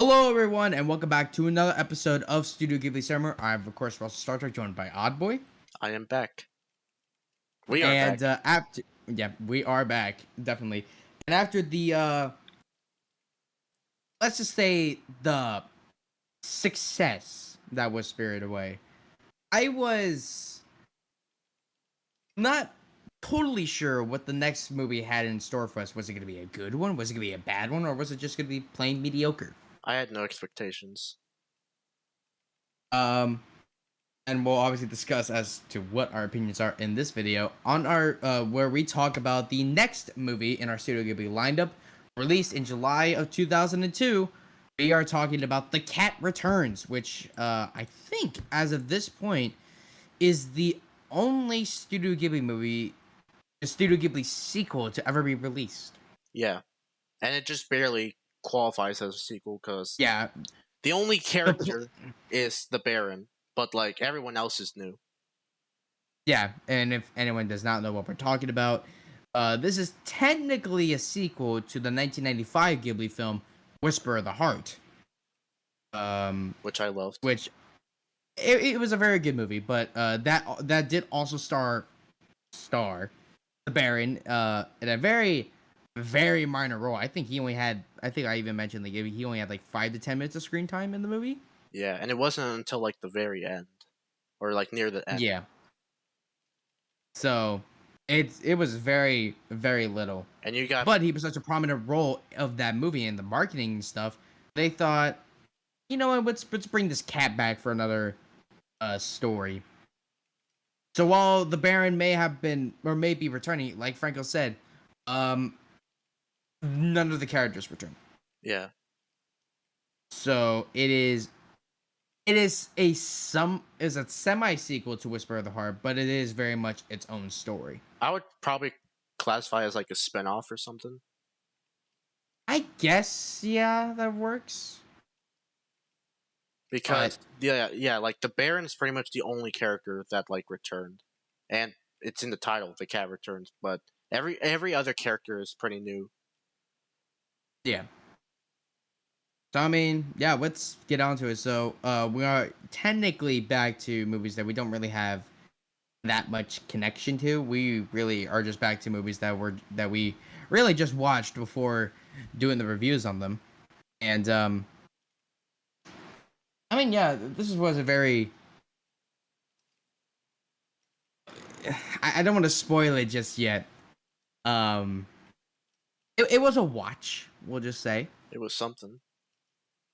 Hello, everyone, and welcome back to another episode of Studio Ghibli Summer. I'm, of course, RussellStarTrek, joined by Oddboy. I am back. We are And back. after, yeah, we are back, definitely. And after the, let's just say the success that was Spirited Away, I was not totally sure what the next movie had in store for us. Was it going to be a good one? Was it going to be a bad one? Or was it just going to be plain mediocre? I had no expectations. And we'll obviously discuss as to what our opinions are in this video on our where we talk about the next movie in our Studio Ghibli lineup, released in July of 2002. We are talking about The Cat Returns, which I think, as of this point, is the only Studio Ghibli movie, a Studio Ghibli sequel to ever be released. Yeah. And it just barely qualifies as a sequel because Yeah, the only character is the Baron, but like everyone else is new. yeah, and if anyone does not know what we're talking about, this is technically a sequel to the 1995 Ghibli film Whisper of the Heart, Which I loved. which it was a very good movie, but that did also star the Baron in a very minor role. I think he only had. I think I even mentioned like he only had like 5 to 10 minutes of screen time in the movie. Yeah, and it wasn't until like the very end. Or like near the end. Yeah. So it was very little. And you got But he was such a prominent role of that movie and the marketing and stuff. They thought, you know what, let's bring this cat back for another story. So while the Baron may have been or may be returning, like Franco said, none of the characters return. Yeah. So it is a semi sequel to Whisper of the Heart, but it is very much its own story. I would probably classify as like a spin-off or something. I guess, yeah, that works. Because yeah, like the Baron's pretty much the only character that like returned. And it's in the title, The Cat Returns, but every other character is pretty new. Yeah. So I mean, yeah, let's get on to it. So we are technically back to movies that we don't really have that much connection to. We really are just back to movies that we really just watched before doing the reviews on them. And I mean, yeah, this was a very I don't want to spoil it just yet. It was a watch, we'll just say. It was something.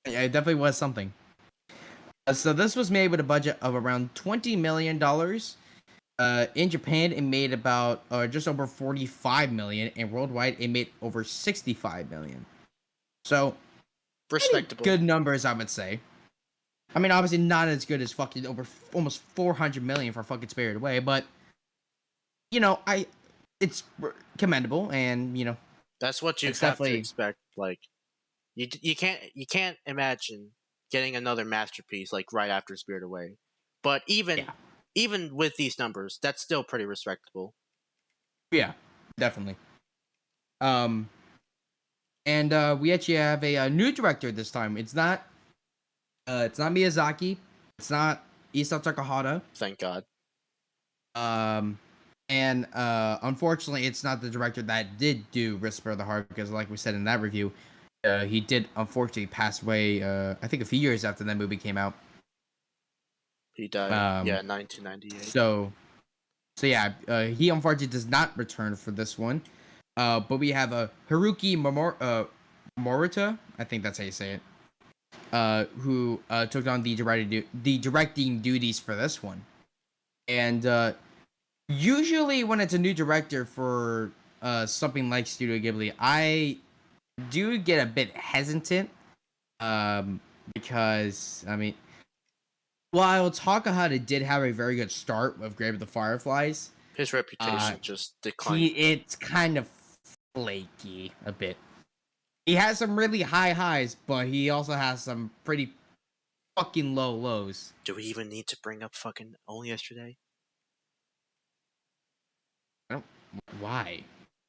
Yeah, it definitely was something. So this was made with a budget of around $20 million. In Japan, it made about just over 45 million, and worldwide, it made over 65 million. So, Respectable. good numbers, I would say. I mean, obviously not as good as fucking over almost 400 million for fucking Spirited Away, but you know, it's commendable, and you know, That's what you it's have to definitely expect. Like, you can't imagine getting another masterpiece like right after Spirit Away. But yeah, even with these numbers, that's still pretty respectable. yeah, definitely. Um, and we actually have a new director this time. It's not Miyazaki. It's not Isao Takahata. Thank God. And unfortunately, it's not the director that did do Whisper of the Heart, because, like we said in that review, he did unfortunately pass away. I think a few years after that movie came out. He died. Yeah, 1998. So yeah, he unfortunately does not return for this one. But we have a Haruki Morita, I think that's how you say it, who took on the directing duties for this one. And usually when it's a new director for something like Studio Ghibli, I do get a bit hesitant, because I mean, while Takahata did have a very good start with Grave of the Fireflies, His reputation just declined. it's kind of flaky a bit. He has some really high highs, but he also has some pretty fucking low lows. Do we even need to bring up fucking Only Yesterday? Why?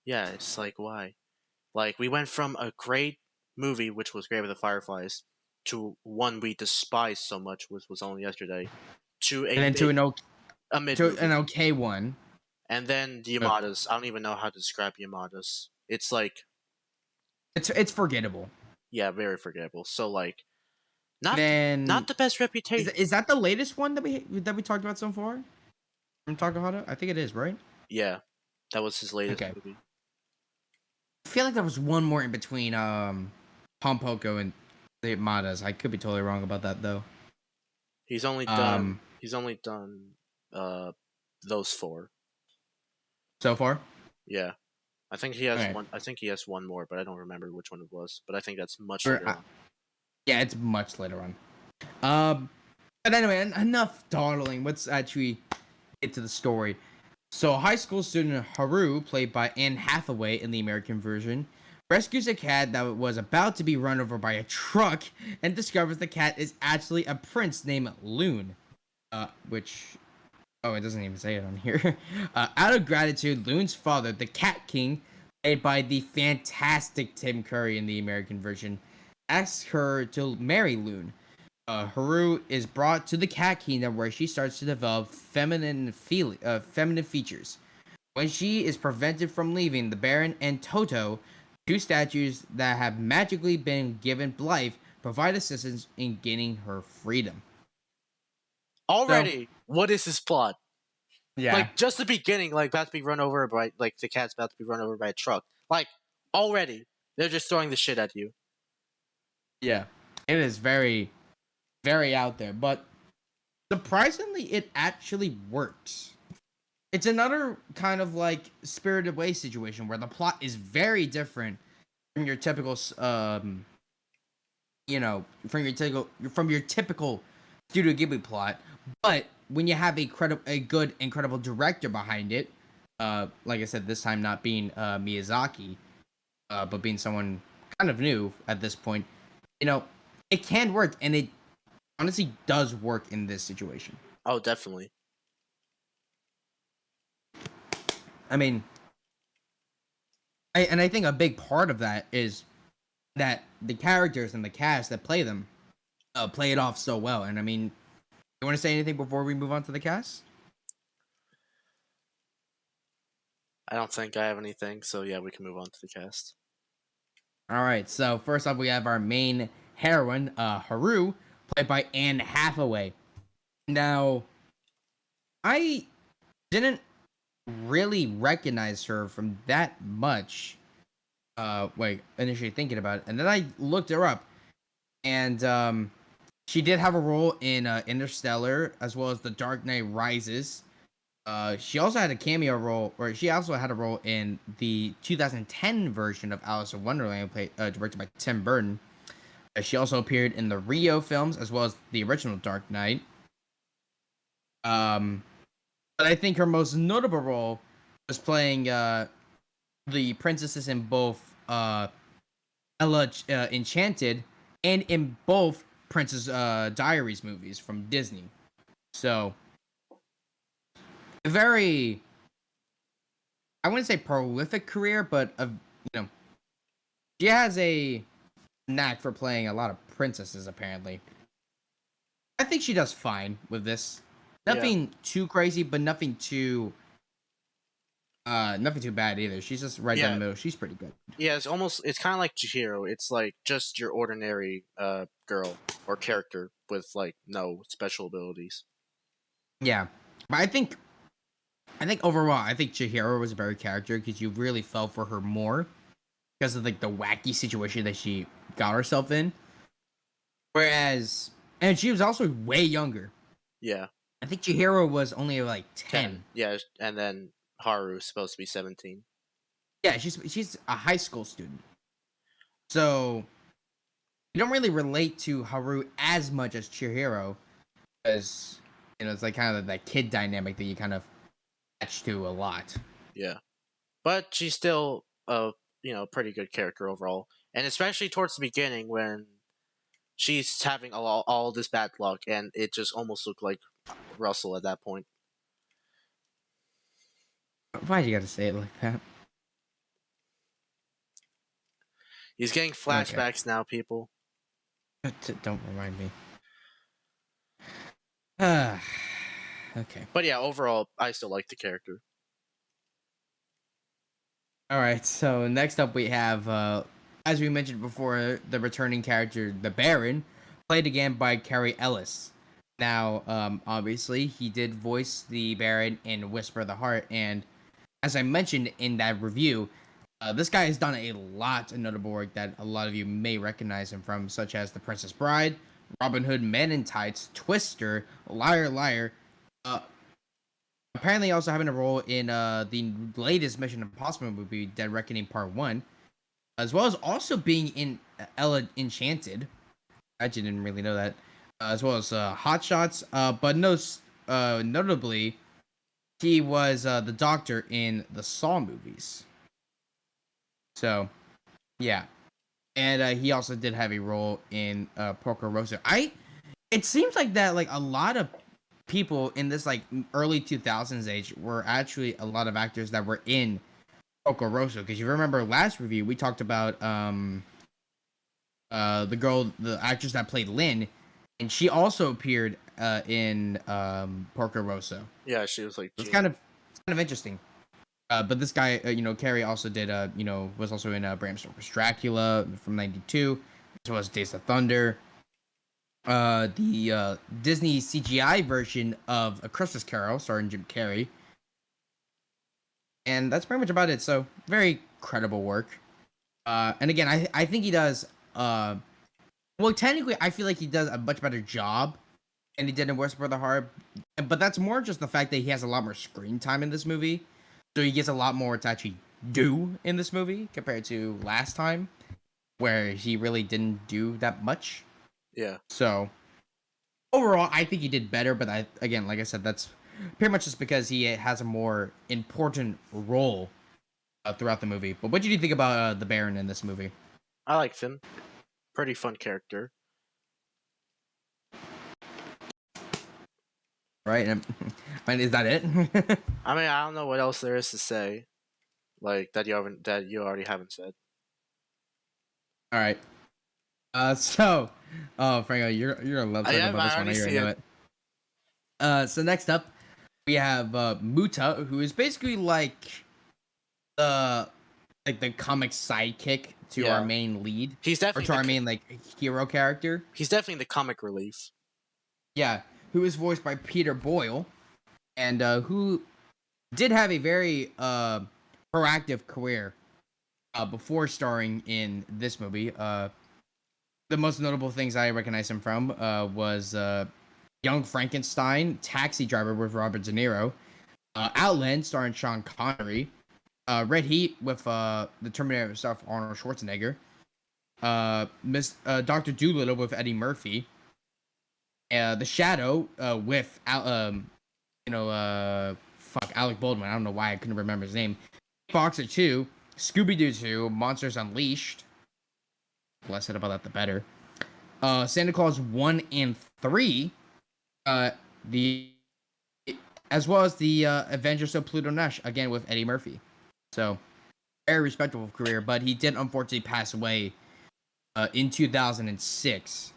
Yeah, it's like, why? Like, we went from a great movie, which was Grave of the Fireflies, to one we despise so much, which was only yesterday, to And then to a mid to an movie, okay one. and then the But Yamadas. I don't even know how to describe Yamadas. It's like, it's forgettable. yeah, very forgettable. So like, not Then not the best reputation. is that the latest one that we talked about so far from Takahata? I think it is, right? Yeah, that was his latest Okay. movie. I feel like there was one more in between Pompoko and the Madas. I could be totally wrong about that though. He's only done Um he's only done uh those four. so far? Yeah. I think he has Okay. one. I think he has one more, but I don't remember which one it was. But I think that's much Or, later on. yeah, it's much later on. But anyway, enough dawdling. Let's actually get to the story. So, high school student Haru, played by Anne Hathaway in the American version, rescues a cat that was about to be run over by a truck and discovers the cat is actually a prince named Loon. Which, oh, it doesn't even say it on here. Out of gratitude, Loon's father, the Cat King, played by the fantastic Tim Curry in the American version, asks her to marry Loon. Haru is brought to the Cat Kingdom where she starts to develop feminine features. When she is prevented from leaving, the Baron and Toto, two statues that have magically been given life, provide assistance in gaining her freedom. So, Already, what is his plot? yeah, Like just the beginning, like about to be run over by like the cat's about to be run over by a truck. Like already, they're just throwing the shit at you. yeah, it is very, very out there, but surprisingly, it actually works. It's another kind of like Spirited Away situation where the plot is very different from your typical from your typical Studio Ghibli plot. But when you have a good, incredible director behind it, like I said, this time not being Miyazaki, but being someone kind of new at this point, you know, it can work, and it honestly does work in this situation. Oh, definitely. I mean, I think a big part of that is that the characters and the cast that play them play it off so well. And I mean, you want to say anything before we move on to the cast? I don't think I have anything, so yeah, we can move on to the cast. All right. So first up, we have our main heroine, Haru, played by Anne Hathaway. Now, I didn't really recognize her from that much. Like initially thinking about it, and then I looked her up, and she did have a role in Interstellar as well as The Dark Knight Rises. She also had a cameo role, or she also had a role in the 2010 version of Alice in Wonderland, directed by Tim Burton. She also appeared in the Rio films as well as the original Dark Knight. Um, but I think her most notable role was playing the princesses in both Ella Enchanted and in both Princess Diaries movies from Disney. So, a very, I wouldn't say prolific career, but she has a knack for playing a lot of princesses. Apparently, I think she does fine with this. Yeah, Nothing too crazy, but nothing too bad either. She's just right down the yeah, middle. She's pretty good. yeah. It's kind of like Chihiro. It's like just your ordinary girl or character with like no special abilities. Yeah, but I think overall, I think Chihiro was a better character because you really fell for her more because of like the wacky situation that she got herself in. Whereas, and she was also way younger. Yeah, I think Chihiro was only like 10. 10. Yeah, and then Haru's supposed to be 17. Yeah, she's a high school student. So you don't really relate to Haru as much as Chihiro, as it's like kind of that kid dynamic that you kind of attach to a lot. Yeah. But she's still a, pretty good character overall. And especially towards the beginning when she's having all this bad luck and it just almost looked like Russell at that point. Why you gotta say it like that? He's getting Okay. flashbacks now, people. Don't remind me. Ah, okay. But yeah, overall, I still like the character. All right. So next up, we have, as we mentioned before, the returning character, the Baron, played again by Carrie Ellis. Now, obviously, he did voice the Baron in Whisper of the Heart, and as I mentioned in that review, this guy has done a lot of notable work that a lot of you may recognize him from, such as The Princess Bride, Robin Hood Men in Tights, Twister, Liar Liar. Uh, Apparently, also having a role in the latest Mission Impossible movie, Dead Reckoning Part 1, as well as also being in Ella Enchanted. I actually didn't really know that. As well as Hot Shots, but notably, he was the Doctor in the Saw movies. So, yeah. And he also did have a role in Porco Rosso. It seems like that, like, a lot of people in this, like, early 2000s age were actually a lot of actors that were in Porco Rosso. Because you remember last review, we talked about the actress that played Lynn, and she also appeared in Porco Rosso. Yeah, she was like It's Gina. kind of interesting. But this guy, Carrie also did, was also in Bram Stoker's Dracula from '92, as well as Days of Thunder. The Disney CGI version of A Christmas Carol, starring Jim Carrey, and that's pretty much about it. So very credible work. And again, I think he does. Well, technically, I feel like he does a much better job than he did in Whisper of the Heart, but that's more just the fact that he has a lot more screen time in this movie, so he gets a lot more to actually do in this movie compared to last time, where he really didn't do that much. Yeah. So overall, I think he did better, but again, like I said, that's pretty much just because he has a more important role throughout the movie. But what did you think about the Baron in this movie? I liked him. Pretty fun character. Right? And is that it? I mean, I don't know what else there is to say, like that you already haven't said. All right. Franco, you're gonna love talking Yeah, about I this one. I already already see know it. it. So next up, we have Muta, who is basically the the comic sidekick to our Yeah, main lead, he's or definitely to our main like hero character. he's definitely the comic relief. Yeah, who is voiced by Peter Boyle, and who did have a very proactive career before starring in this movie. The most notable things I recognize him from was Young Frankenstein, Taxi Driver with Robert De Niro, Outland starring Sean Connery, Red Heat with the Terminator stuff Arnold Schwarzenegger, Doctor Dolittle with Eddie Murphy, The Shadow with Alec Baldwin. I don't know why I couldn't remember his name. Boxer 2, Scooby Doo 2, Monsters Unleashed. The less said about that, the better. Santa Claus 1 and 3, the as well as the Avengers of Pluto Nash, again with Eddie Murphy. So, very respectable career, but he did unfortunately pass away in 2006,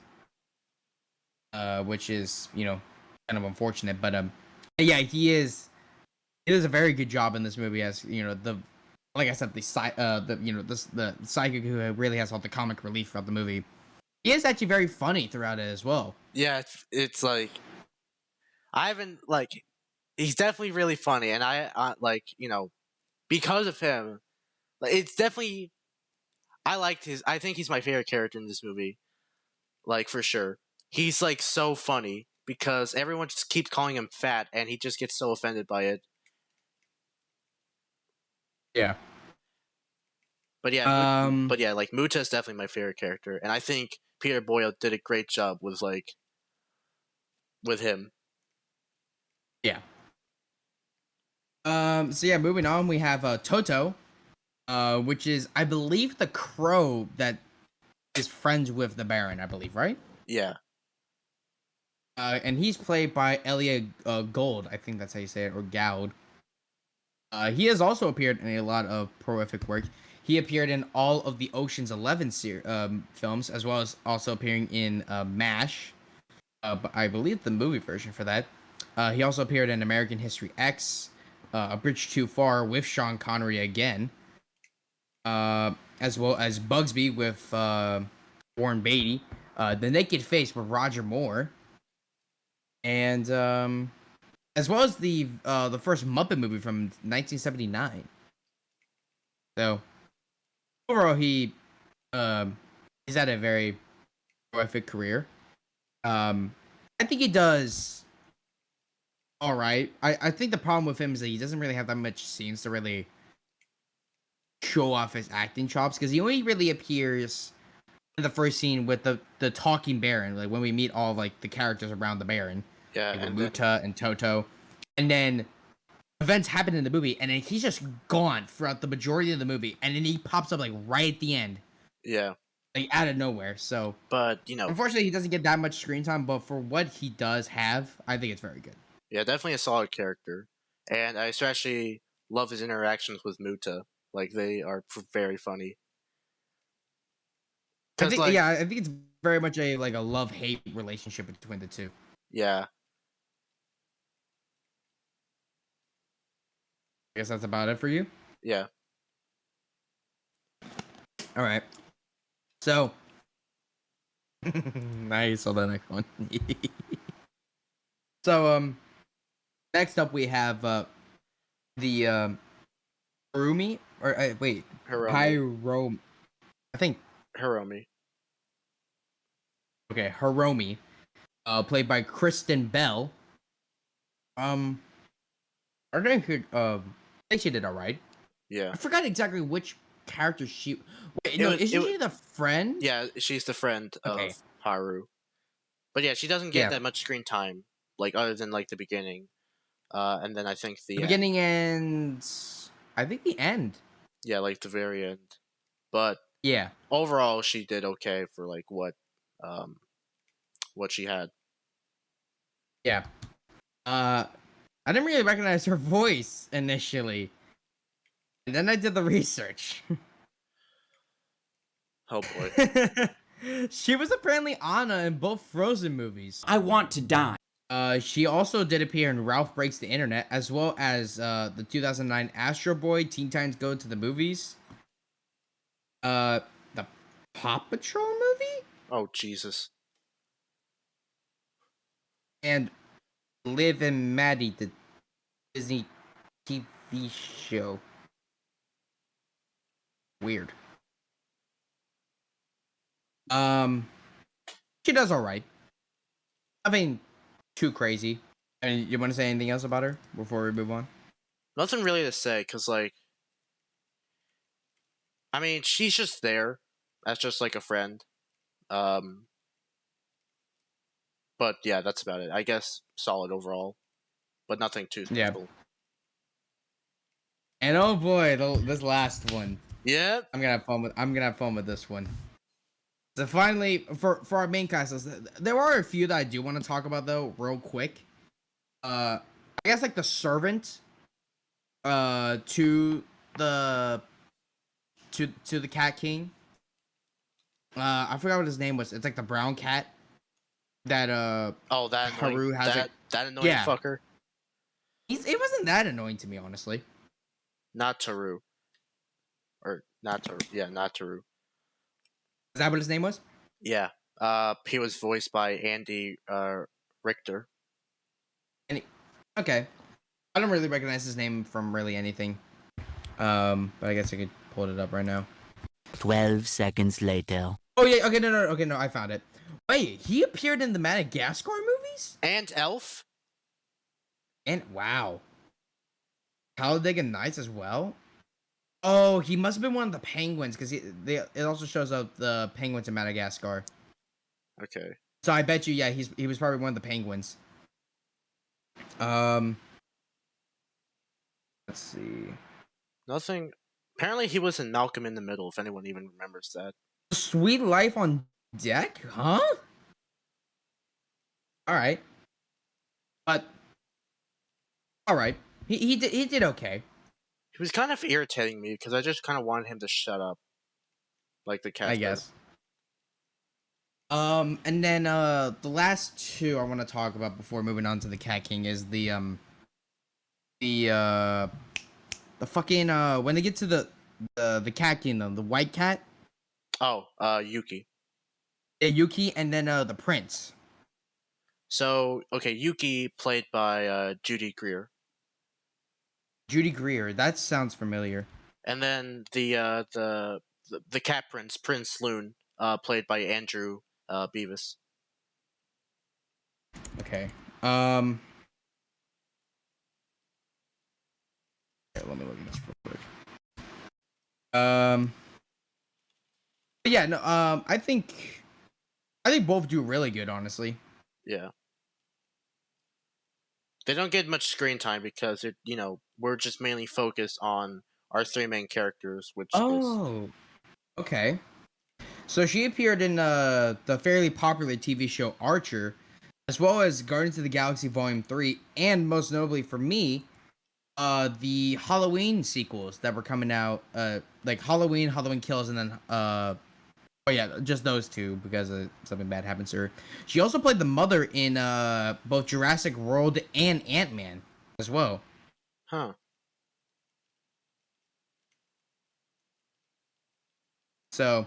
which is, kind of unfortunate. But yeah, he does a very good job in this movie as, like I said, the psychic who really has all the comic relief throughout the movie. He is actually very funny throughout it as well. Yeah, it's like I haven't like he's definitely really funny, and I like because of him, like it's definitely I liked his. I think he's my favorite character in this movie, like for sure. He's like so funny because everyone just keeps calling him fat, and he just gets so offended by it. Yeah. But yeah, Um. but yeah, like Muta is definitely my favorite character, and I think Peter Boyle did a great job with him. Yeah. So yeah, moving on, we have Toto, which is, I believe, the crow that is friends with the Baron. I believe, right? Yeah, And he's played by Elia Gold. I think that's how you say it, or Goud. He has also appeared in a lot of prolific work. he appeared in all of the Ocean's 11 films, as well as also appearing in MASH. But I believe the movie version for that. He also appeared in American History X, A Bridge Too Far with Sean Connery again, as well as Bugsby with Warren Beatty, The Naked Face with Roger Moore, and as well as the first Muppet movie from 1979. So overall, he's had a very prolific career. I think he does all right. I think the problem with him is that he doesn't really have that much scenes to really show off his acting chops, because he only really appears in the first scene with the talking Baron, like when we meet all like the characters around the Baron, Yeah, like and Muta and Toto, and then events happen in the movie, and then he's just gone throughout the majority of the movie, and then he pops up like right at the end, yeah, like out of nowhere. So but unfortunately, he doesn't get that much screen time, but for what he does have, I think it's very good. yeah, definitely a solid character, and I especially love his interactions with Muta. Like they are very funny. I Cause think like I think it's very much a love-hate relationship between the two. yeah, I guess that's about it for you. yeah, All right. So, nice. On the next one. So, next up we have the HIROMI or wait, Hiromi, HIROMI. I think Hiromi, okay, HIROMI, played by Kristen Bell. Um, I think she did all right. yeah. I forgot exactly which character she. Wait, It no, was isn't she the friend? yeah, she's the friend of Okay. Haru, but yeah, she doesn't get Yeah. that much screen time, like other than like the beginning, and then I think The the end. beginning and I think the end. Yeah, like the very end. But Yeah. overall, she did okay for like um, what she had. Yeah. I didn't really recognize her voice initially, and then I did the research. Oh boy. She was apparently Anna in both Frozen movies. I want to die. She also did appear in Ralph Breaks the Internet, as well as the 2009 Astro Boy Teen Titans Go to the Movies. The Paw Patrol movie, Oh Jesus. and Liv and Maddie, the Disney TV show. Weird. She does all right. Nothing too crazy. And you want to say anything else about her before we move on? Nothing really to say, cause like, I mean, she's just there. That's just like a friend. Um, but yeah, that's about it. I guess solid overall, but nothing too Yeah. special. And oh boy, this last one. Yeah. I'm gonna have fun with this one. So finally, for our main cast, there are a few that I do want to talk about though, real quick. I guess like the servant, to the Cat King. I forgot what his name was. It's like the brown cat that Oh, that annoying, Haru has. that annoying Yeah. fucker. It wasn't that annoying to me, honestly. Not Taru. Or not Taru. Yeah, not Taru. Is that what his name was? Yeah. He was voiced by Andy Richter. Okay. I don't really recognize his name from really anything. But I guess I could pull it up right now. 12 seconds later. Oh yeah, okay, no, I found it. Wait, he appeared in the Madagascar movies? And Elf? And wow. Talladega Nights as well? Oh, he must have been one of the penguins, because it also shows up the penguins in Madagascar. Okay. So I bet you, yeah, he was probably one of the penguins. Let's see. Nothing. Apparently, he was in Malcolm in the Middle, if anyone even remembers that. Sweet Life on Deck? Huh? Alright. But alright. He did okay. He was kind of irritating me because I just kind of wanted him to shut up, like the cat. I guess. And then the last two I want to talk about before moving on to the Cat King is the fucking when they get to the Cat Kingdom, the white cat. Oh, Yuki. Yeah, Yuki, and then the prince. So okay, Yuki played by Judy Greer, Judy Greer. That sounds familiar. and then the cat prince, Prince Loon, played by Andrew Beavis. Okay. Let me look at this real quick. But yeah, no. I think both do really good, honestly. Yeah. They don't get much screen time because we're just mainly focused on our three main characters, which is Oh, okay. So she appeared in the fairly popular TV show Archer, as well as Guardians of the Galaxy Volume 3, and most notably for me, the Halloween sequels that were coming out, like Halloween, Halloween Kills, and then oh yeah, just those two because something bad happens to her. She also played the mother in both Jurassic World and Ant-Man as well. huh. So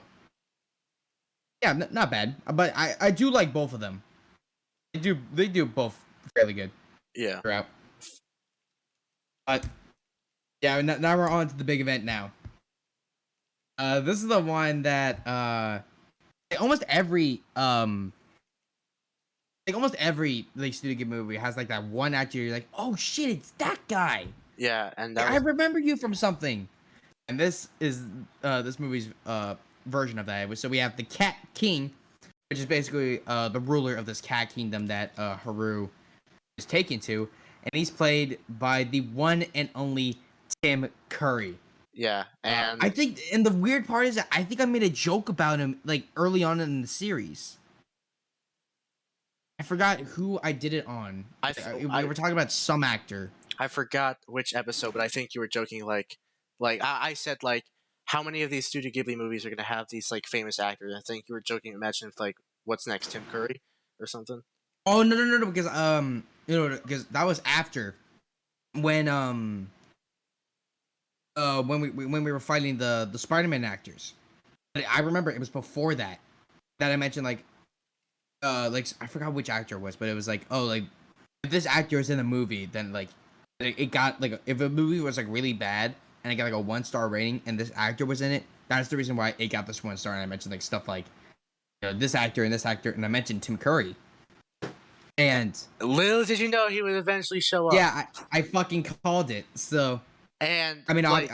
yeah, not bad. But I do like both of them. They do both fairly good Yeah. throughout. But yeah, now we're on to the big event now. This is the one that almost every like Studio Ghibli movie has like that one actor you're like, oh shit, it's that guy. Yeah, and I remember you from something. And this is this movie's version of that. So we have the Cat King, which is basically the ruler of this cat kingdom that Haru is taken to, and he's played by the one and only Tim Curry. yeah, and I think, and the weird part is that I think I made a joke about him like early on in the series. I forgot who I did it on. We were talking about some actor. I forgot which episode, but I think you were joking. I said like, how many of these Studio Ghibli movies are gonna have these like famous actors? I think you were joking. Imagine if like, what's next, Tim Curry or something. Oh no, because because that was after when when we were fighting the Spider-Man actors. But I remember it was before that I mentioned like I forgot which actor it was, but it was like, oh, like if this actor is in a movie, then like it got like, if a movie was like really bad and it got like a 1-star rating and this actor was in it, that's the reason why it got this 1-star. And I mentioned like stuff like, this actor and this actor, and I mentioned Tim Curry. And little did you know he would eventually show up. Yeah, I fucking called it. So and I mean, like,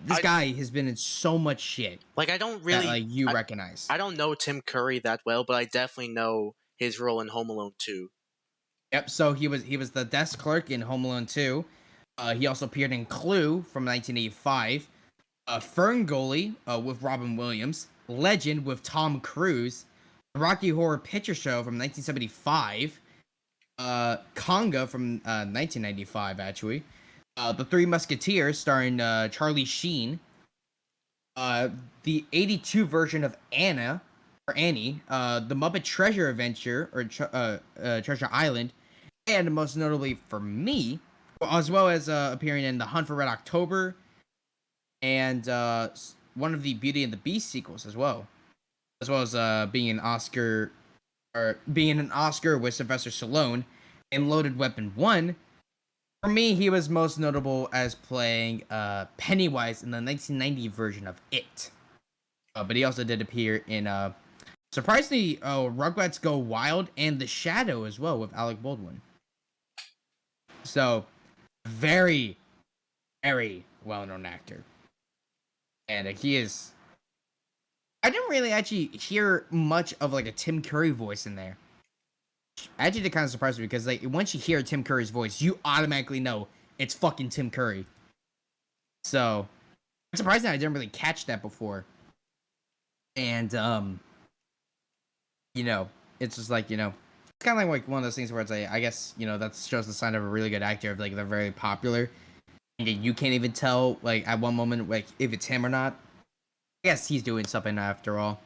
this guy has been in so much shit. Like, I don't really that, like, you recognize. I don't know Tim Curry that well, but I definitely know his role in Home Alone 2. Yep. So he was the desk clerk in Home Alone 2. He also appeared in Clue from 1985. Fern Gully with Robin Williams. Legend with Tom Cruise. The Rocky Horror Picture Show from 1975. Conga from 1995, actually. The Three Musketeers starring Charlie Sheen. The 82 version of Annie, The Muppet Treasure Adventure, or Treasure Island, and most notably for me, as well as appearing in The Hunt for Red October, and one of the Beauty and the Beast sequels as well as being an Oscar with Sylvester Stallone in Loaded Weapon 1. For me, he was most notable as playing Pennywise in the 1990 version of It. But he also did appear in, surprisingly, Rugrats Go Wild and The Shadow as well with Alec Baldwin. So, very, very well-known actor. And he is... I didn't really actually hear much of like a Tim Curry voice in there. Actually, it kind of surprised me because like once you hear Tim Curry's voice, you automatically know it's fucking Tim Curry. So it's surprising I didn't really catch that before. And it's just like, it's kind of like one of those things where it's like, I guess, that shows the sign of a really good actor, of like they're very popular. and you can't even tell like at one moment like if it's him or not. I guess he's doing something after all.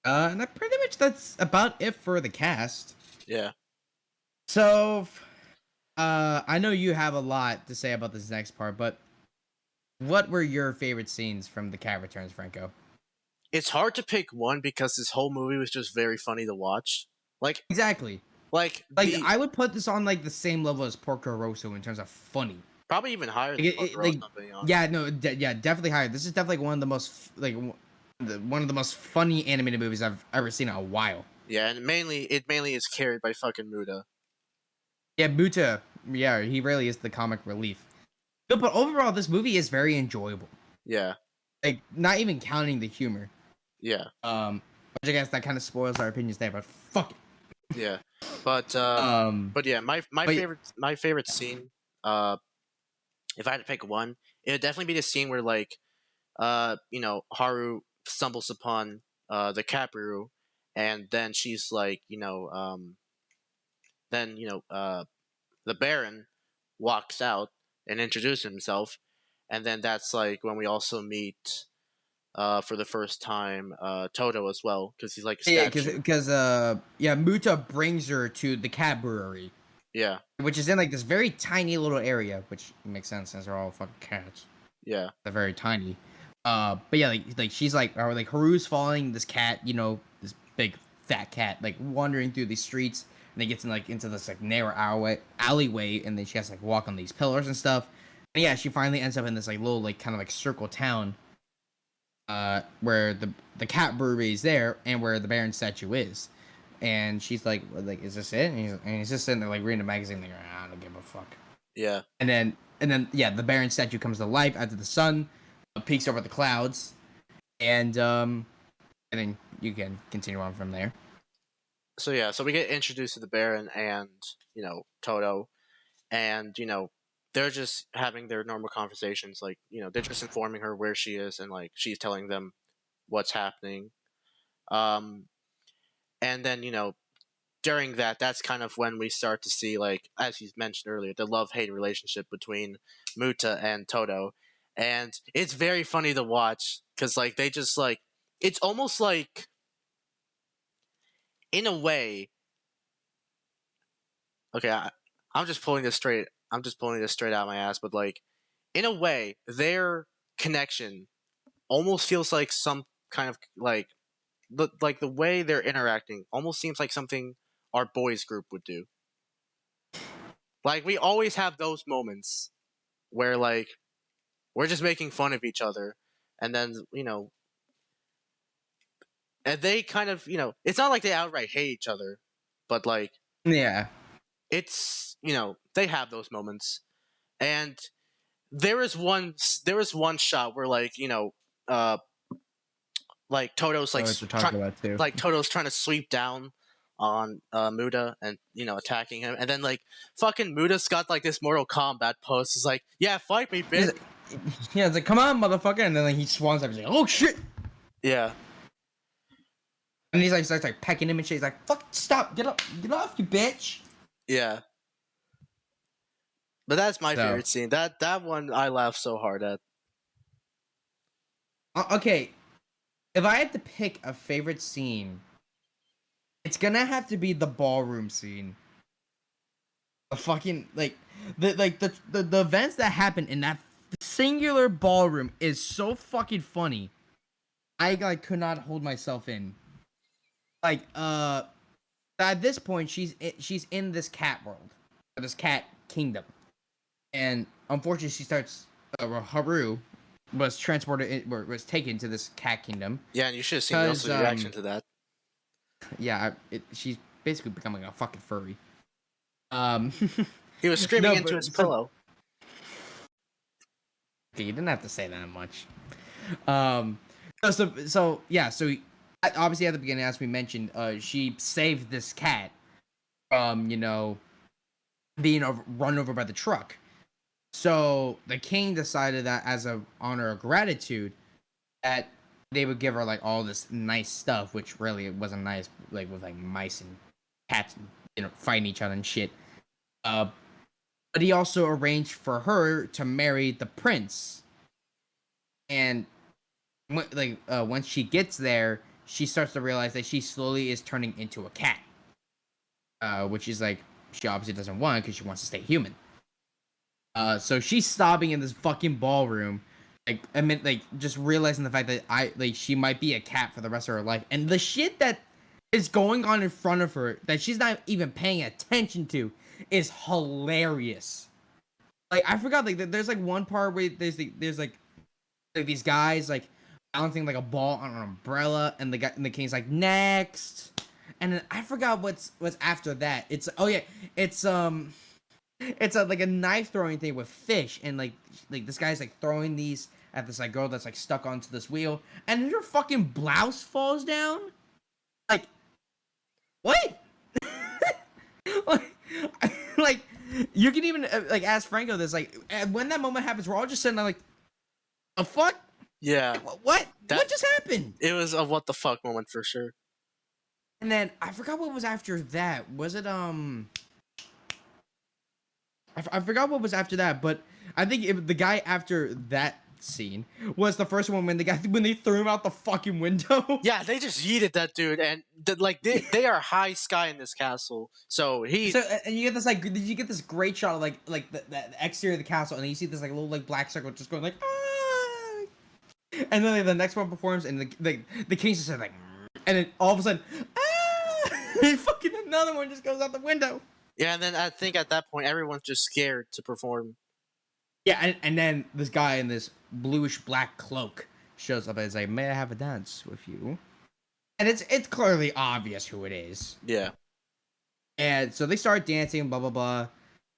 And that's about it for the cast. Yeah. So, I know you have a lot to say about this next part, but what were your favorite scenes from the cat returns, Franco? It's hard to pick one because this whole movie was just very funny to watch. Like Exactly. like Like the I would put this on like the same level as Porco Rosso in terms of funny. probably even higher Like, than Porco Rosso, to be honest. yeah, no, yeah, definitely higher. This is definitely one of the most one of the most funny animated movies I've ever seen in a while. Yeah, and mainly is carried by fucking Muda. Yeah, Muta, yeah, he really is the comic relief. No, but overall, this movie is very enjoyable. Yeah. Like, not even counting the humor. Yeah. Which I guess that kind of spoils our opinions there, but fuck it. Yeah. But yeah, my favorite scene, if I had to pick one, it would definitely be the scene where like Haru stumbles upon the Kapiru, and then she's like, then the Baron walks out and introduces himself, and then that's like when we also meet for the first time Toto as well, because he's like a Yeah, statue. because Muta brings her to the cat brewery, Yeah. which is in like this very tiny little area, which makes sense since they're all fucking cats. Yeah. They're very tiny. But yeah, like she's like, or like Haru's following this cat, this big fat cat, like wandering through these streets, and it gets into this like narrow alleyway, and then she has to like walk on these pillars and stuff. And yeah, she finally ends up in this like little like kind of like circle town, where the cat brewery is there, and where the Baron statue is. And she's like, is this it? And he's just sitting there like reading a magazine, like, I don't give a fuck. Yeah. And then yeah, the Baron statue comes to life after the sun peaks over the clouds, and then you can continue on from there. So yeah, so we get introduced to the Baron and Toto, and they're just having their normal conversations. Like they're just informing her where she is, and like she's telling them what's happening. And then during that's kind of when we start to see, like, as you mentioned earlier, the love-hate relationship between Muta and Toto. And it's very funny to watch because like they just like, it's almost like, in a way, okay, I'm just pulling this straight out of my ass, but like, in a way, their connection almost feels like some kind of like the way they're interacting almost seems like something our boys group would do. Like, we always have those moments where like we're just making fun of each other, and then and they kind of it's not like they outright hate each other, but like Yeah. it's they have those moments. And there is one shot where like like Toto's like Toto's trying to sweep down on Muda and attacking him, and then like fucking Muda's got like this Mortal Kombat pose. It's like, yeah, fight me, bitch. Yeah, it's like, come on, motherfucker, and then like he swans up and he's like, oh shit. Yeah. And he's like starts like pecking him and shit. He's like, fuck, stop, get off, you bitch. Yeah. But that's my favorite scene. That one I laughed so hard at. Okay, if I had to pick a favorite scene, it's gonna have to be the ballroom scene. The fucking like the events that happen in that singular ballroom is so fucking funny. I like could not hold myself in. Like at this point she's in this cat world, or this cat kingdom, and unfortunately she starts Haru was taken to this cat kingdom. Yeah, and you should have seen Russell's reaction to that. Yeah, she's basically becoming a fucking furry. He was screaming into his pillow. Okay, you didn't have to say that much. So obviously at the beginning, as we mentioned, she saved this cat from being run over by the truck. So the king decided that as a honor of gratitude, that they would give her like all this nice stuff, which really wasn't nice, like with like mice and cats, fighting each other and shit. but he also arranged for her to marry the prince. And once she gets there, she starts to realize that she slowly is turning into a cat, which is like she obviously doesn't want because she wants to stay human. So she's sobbing in this fucking ballroom, just realizing the fact that she might be a cat for the rest of her life, and the shit that is going on in front of her that she's not even paying attention to is hilarious. Like I forgot, like there's like one part where there's like these guys like balancing like a ball on an umbrella, and the king's like next, and then I forgot what's after that. It's it's like a knife throwing thing with fish, and like this guy's like throwing these at this like girl that's like stuck onto this wheel, and then her fucking blouse falls down. Like what? like, like you can even like ask Franco this, like when that moment happens, we're all just sitting there like, a fuck? Yeah. Like, what just happened? It was a what the fuck moment for sure. And then I forgot what was after that. Was it I forgot what was after that, but I think the guy after that scene was the first one when they threw him out the fucking window. Yeah, they just yeeted that dude, and they are high sky in this castle. So and you get this did you get this great shot of like the exterior of the castle, and then you see this like little like black circle just going like ah! And then the next one performs, and the king just said like, and then all of a sudden ah! And fucking another one just goes out the window. Yeah, and then I think at that point everyone's just scared to perform. Yeah, and then this guy in this bluish black cloak shows up and is like, "May I have a dance with you?" And it's clearly obvious who it is. Yeah. And so they start dancing, blah blah blah,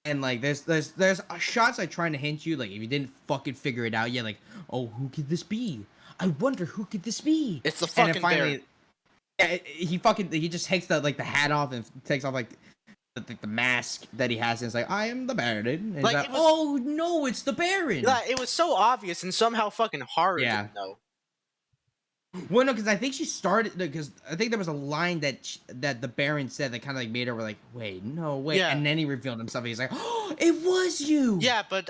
and like there's shots like trying to hint you, like if you didn't fucking figure it out yet, like, oh, who could this be? I wonder who could this be? It's the fucking bear. Yeah, he just takes the hat off and takes off like the mask that he has, and it's like, I am the Baron. And like, oh no, it's the Baron. Yeah, it was so obvious, and somehow fucking Haru didn't know. Well, no, because I think she started, because I think there was a line that the Baron said that kind of like made her like, wait, no, wait, and then he revealed himself. And he's like, oh, it was you. Yeah, but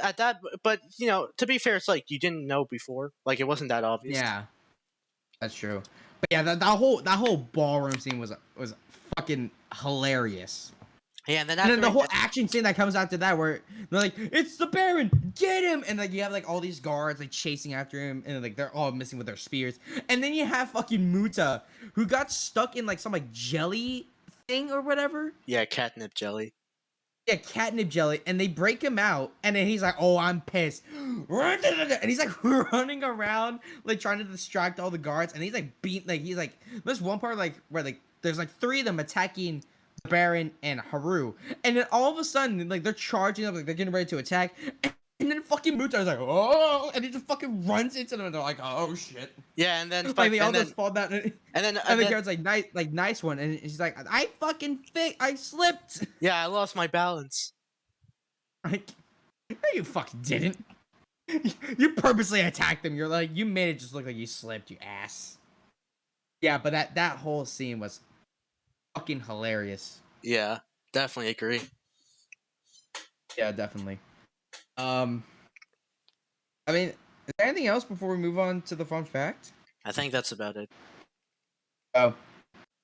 you know, to be fair, it's like you didn't know before, like it wasn't that obvious. Yeah, that's true. But yeah, that whole ballroom scene was fucking hilarious. Yeah, and then the whole action scene that comes after that, where they're like, "It's the Baron, get him!" And like you have like all these guards like chasing after him, and like they're all missing with their spears. And then you have fucking Muta, who got stuck in like some like jelly thing or whatever. Yeah, catnip jelly. Yeah, catnip jelly, and they break him out, and then he's like, "Oh, I'm pissed," and he's like running around like trying to distract all the guards, and he's like there's one part like where like there's like 3 of them attacking Baron and Haru, and then all of a sudden like they're charging up, like they're getting ready to attack, and then fucking Muta is like, oh, and he just fucking runs into them, and they're like, oh shit. Yeah, and then like they all just fall down, and then the guard's like, nice one, and he's like, I slipped. Yeah, I lost my balance. Like, no, you fucking didn't. You purposely attacked them. You're like, you made it just look like you slipped, you ass. Yeah, but that whole scene was fucking hilarious. Yeah, definitely agree. Yeah, definitely. I mean, is there anything else before we move on to the fun fact? I think that's about it. Oh, all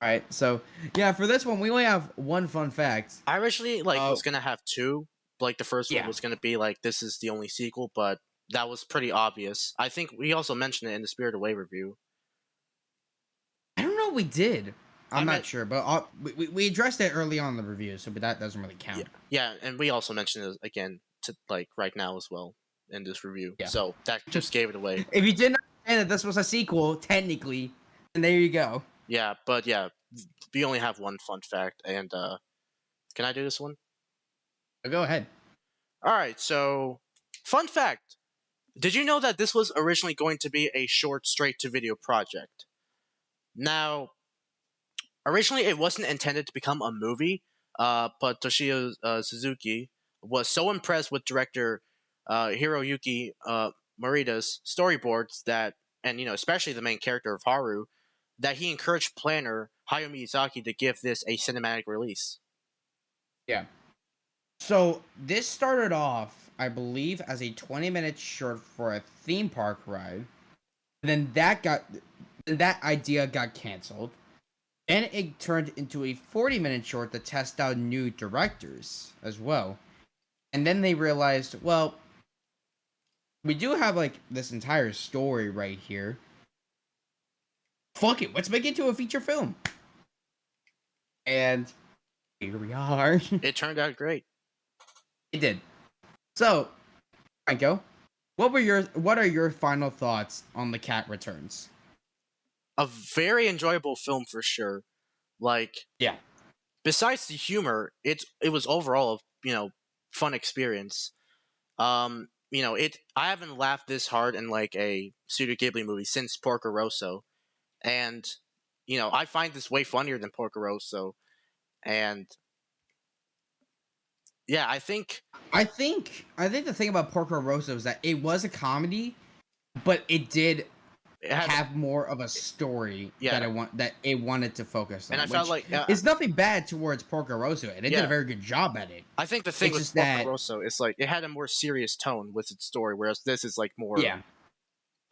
right. So yeah, for this one, we only have one fun fact. I originally was gonna have 2. Like the first one was gonna be like this is the only sequel, but that was pretty obvious. I think we also mentioned it in the Spirited Away review. I don't know if we did. I'm not sure, but we addressed it early on in the review, so but that doesn't really count. Yeah, and we also mentioned it again to like right now as well in this review. Yeah. So that just gave it away. If you didn't understand that this was a sequel, technically, then there you go. Yeah, but yeah, we only have one fun fact, and can I do this one? Go ahead. All right, so fun fact. Did you know that this was originally going to be a short straight-to-video project? Now, originally it wasn't intended to become a movie, but Toshio Suzuki was so impressed with director Hiroyuki Morita's storyboards that, and you know, especially the main character of Haru, that he encouraged planner Hayao Miyazaki to give this a cinematic release. Yeah. So this started off, I believe, as a 20-minute short for a theme park ride. Then that idea got canceled. Then it turned into a 40-minute short to test out new directors as well. And then they realized, well, we do have like this entire story right here. Fuck it, let's make it into a feature film. And here we are. It turned out great. It did. So, Franco, what are your final thoughts on The Cat Returns? A very enjoyable film for sure. Like, Yeah. besides the humor, it was overall a fun experience. I haven't laughed this hard in like a Studio Ghibli movie since Porco Rosso, and I find this way funnier than Porco Rosso, and yeah, I think the thing about Porco Rosso is that it was a comedy, but it did it had, have more of a story Yeah. that it wanted to focus on. and I felt which like it's nothing bad towards Porco Rosso, and it did Yeah. a very good job at it. I think the thing It's with just Porco that- Rosso is like it had a more serious tone with its story, whereas this is like more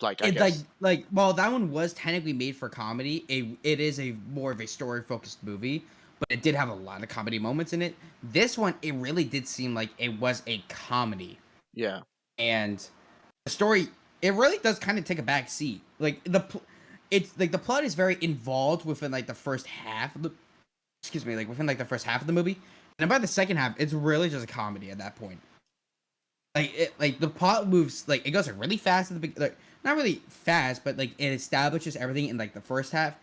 like I It guess like while that one was technically made for comedy, it is a more of a story focused movie, but it did have a lot of comedy moments in it. This one, it really did seem like it was a comedy, yeah. and the story, it really does kind of take a back seat. Like it's like the plot is very involved within like the first half of the within like the first half of the movie, and then by the second half, it's really just a comedy at that point. Like the plot moves, like it goes like really fast at the like not really fast, but like it establishes everything in like the first half,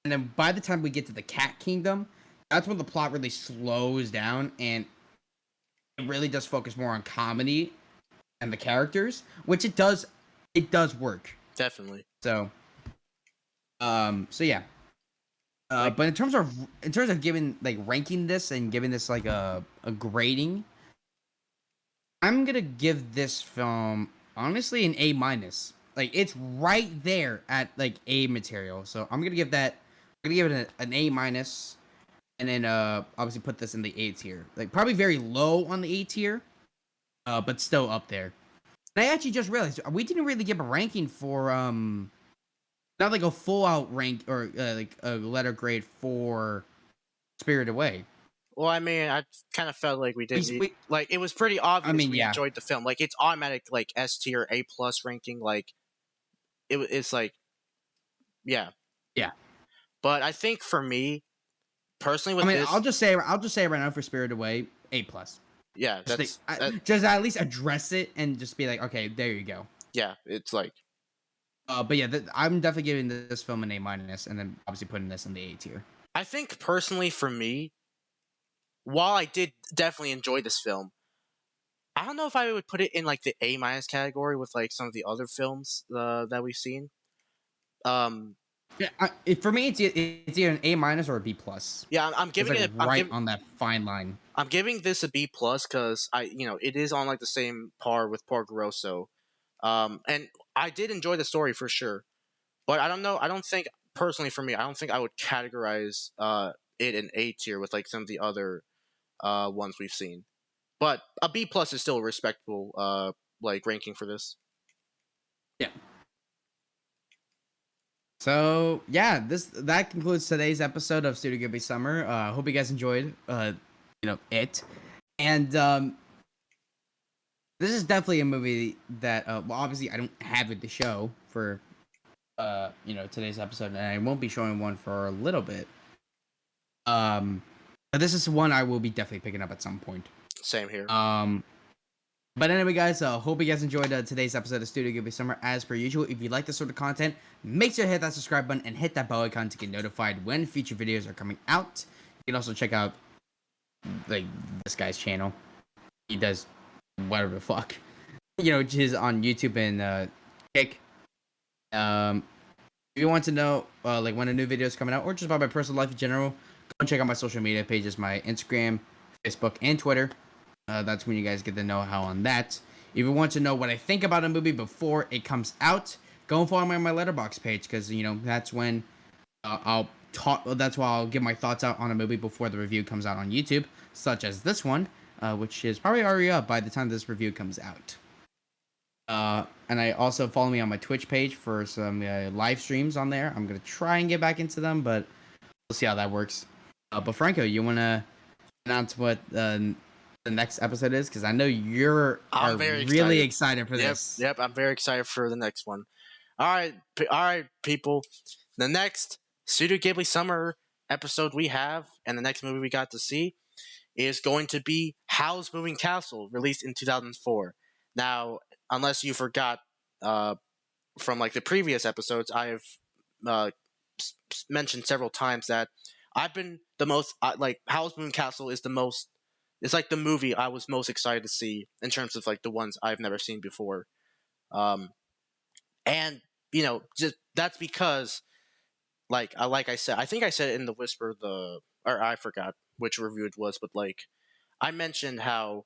and then by the time we get to the Cat Kingdom, that's when the plot really slows down, and it really does focus more on comedy and the characters, which it does work. Definitely. So yeah. Like- But in terms of giving like ranking this and giving this like a grading, I'm gonna give this film honestly an A minus. Like it's right there at like A material. So I'm gonna give it an A minus, and then obviously put this in the A tier. Like probably very low on the A tier, but still up there. And I actually just realized we didn't really give a ranking for not like a full out rank or like a letter grade for Spirit Away. Well, I mean, I kind of felt like we didn't. We- Like, it was pretty obvious. We yeah. enjoyed the film. Like, it's automatic, like S tier, A plus ranking. Like, it's like, yeah. Yeah. But I think for me, personally, with I mean, this, I'll just say right now for Spirit Away, A plus. yeah, Just at least address it and just be like, okay, there you go. yeah, it's like, But yeah, I'm definitely giving this film an A minus, and then obviously putting this in the A tier. I think personally for me, while I did definitely enjoy this film, I don't know if I would put it in like the A minus category with like some of the other films that we've seen. Yeah, for me, it's either an A minus or a B plus. Yeah, I'm It's giving like it right on that fine line. I'm giving this a B plus because it is on like the same par with Porco Rosso, and I did enjoy the story for sure, but I don't know. I don't think personally for me, I don't think I would categorize it in A tier with like some of the other ones we've seen. But a B plus is still a respectable like ranking for this. Yeah. So yeah, that concludes today's episode of Studio Ghibli Summer. Hope you guys enjoyed it, and this is definitely a movie that well, obviously I don't have it to show for today's episode, and I won't be showing one for a little bit. But this is one I will be definitely picking up at some point. Same here. But anyway, guys, hope you guys enjoyed today's episode of Studio Ghibli Summer. As per usual, if you like this sort of content, make sure to hit that subscribe button and hit that bell icon to get notified when future videos are coming out. You can also check out like this guy's channel. He does whatever the fuck, his on YouTube and Kick. If you want to know like when a new video is coming out, or just about my personal life in general, go and check out my social media pages, my Instagram, Facebook, and Twitter. That's when you guys get the know-how on that. If you want to know what I think about a movie before it comes out, go and follow me on my Letterboxd page, because that's when I'll talk. That's why I'll give my thoughts out on a movie before the review comes out on YouTube, such as this one. which is probably already up by the time this review comes out. And I also follow me on my Twitch page for some live streams on there. I'm gonna try and get back into them, but we'll see how that works. But Franco, you wanna announce what the next episode is? Because I know I'm very really excited. excited for this. Yep, I'm very excited for the next one. All right, people. The next Studio Ghibli Summer episode we have, and the next movie we got to see, is going to be Howl's Moving Castle, released in 2004. Now, unless you forgot from like the previous episodes, I've mentioned several times that I've been the most like Howl's Moving Castle is the most. It's like the movie I was most excited to see in terms of like the ones I've never seen before. And just that's because like I said, I think I said it in the Whisper or I forgot which review it was, but like I mentioned how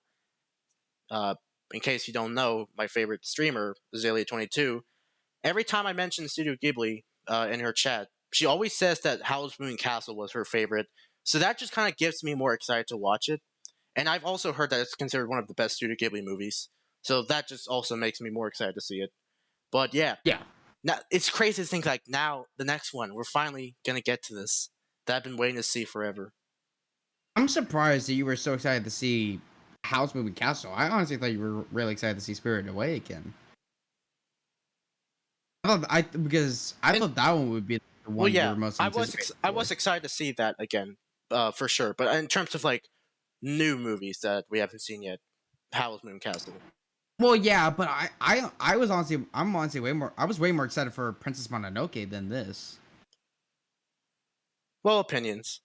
in case you don't know, my favorite streamer, Azalea22, every time I mention Studio Ghibli in her chat, she always says that Howl's Moving Castle was her favorite. So that just kind of gets me more excited to watch it. And I've also heard that it's considered one of the best Studio Ghibli movies. So that just also makes me more excited to see it. But yeah. Now it's crazy to think like now the next one, we're finally gonna get to this. That I've been waiting to see forever. I'm surprised that you were so excited to see Howl's Moving Castle. I honestly thought you were really excited to see Spirited Away again. I thought that one would be the one you were most anticipated. I was excited to see that again, for sure. But in terms of like new movies that we haven't seen yet, Howl's Moving Castle. Well, yeah, but I'm honestly I was way more excited for Princess Mononoke than this. Well, opinions.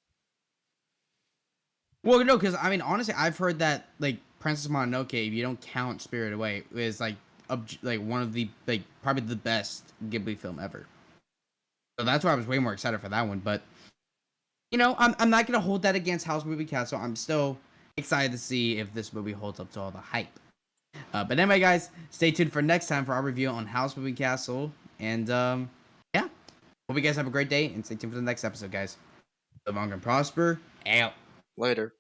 Well, no, because I mean, honestly, I've heard that like Princess Mononoke, if you don't count Spirited Away, is like one of the like probably the best Ghibli film ever. So that's why I was way more excited for that one. But I'm not gonna hold that against Howl's Moving Castle. I'm still excited to see if this movie holds up to all the hype. But anyway, guys, stay tuned for next time for our review on Howl's Moving Castle. And yeah, hope you guys have a great day and stay tuned for the next episode, guys. Live long and prosper. Out. Later.